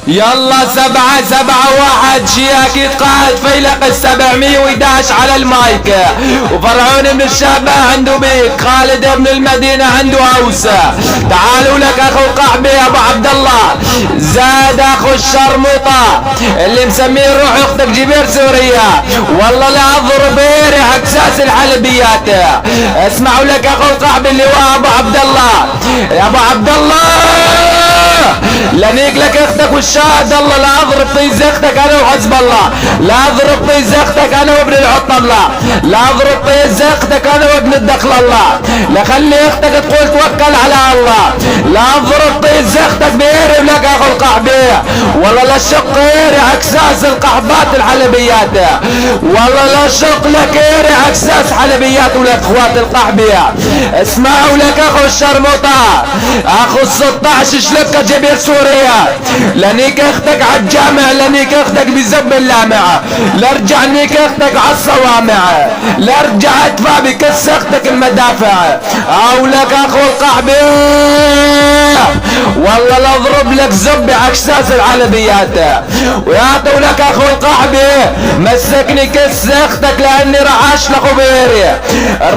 يلا 771 شياكي قائد فيلق 711 على المايك، وفرعون بن الشابة عنده بيك، خالد بن المدينة عنده اوسى. تعالوا لك اخو القحبي ابو عبد الله، زاد اخو الشرموطة اللي مسميه روح اختك جبير سوريا، والله لا اضرب اكساس الحلبيات. اسمعوا لك اخو القحبي اللي هو ابو عبد الله، يا ابو عبد الله لنيك لك اختك والشاهد الله، لا اضرب طيز اختك انا وحزب الله، لا اضرب طيز اختك انا وابن العطل الله، لا اضرب طيز اختك انا وابن الدخل الله، لا خلي اختك تقول توكل على الله، لا اضرب طيز اختك بيرم لك اخو القحبيه، والله لا شق ايري اكساس القحبات الحلبيات، والله لا شق لك ايري اكساس حلبيات ولك اخوات القحبيه. اسمعوا لك اخو الشرموطه اخو ال16 شلكه جبير سوريا، لنيك اختك عالجامع، لنيك اختك بزب اللامعة، لارجع نيك اختك عالصوامع، لارجع ادفع بكس اختك المدافع، او لك اخو القحبي والله لا اضرب لك زب اكساس العلبيات. ويعطوا لك اخو القحبي مسكني كس اختك لاني راح اشلق بيري،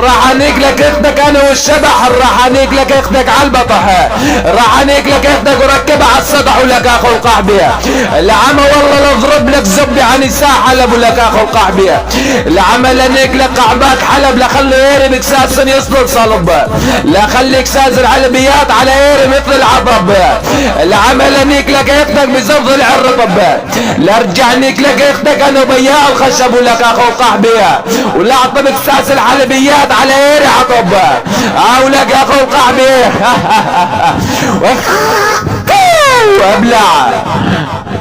راح انيك لك اختك انا والشبح، راح انيك لك اختك عالبطح، راح انيك لك اختك وركبها على السطح ولك اخو القحبي. العمى والله لا اضرب لك زب عن نساء حلب ولك اخو القحبي، العمى لنيك لك قعبات حلب، لا خلي ايري بكساس يصلب صلب، لا خلي كساس العلبيات على ايري مثل العطب، العمى لنيك لك اختك بزفض العرطب، لا ارجع نيك لك اختك انا بياع الخشب ولك اخو القحبي، ولا اعطب كساس العلبيات على ايري عطب، او لك اخو القحبي وابلع.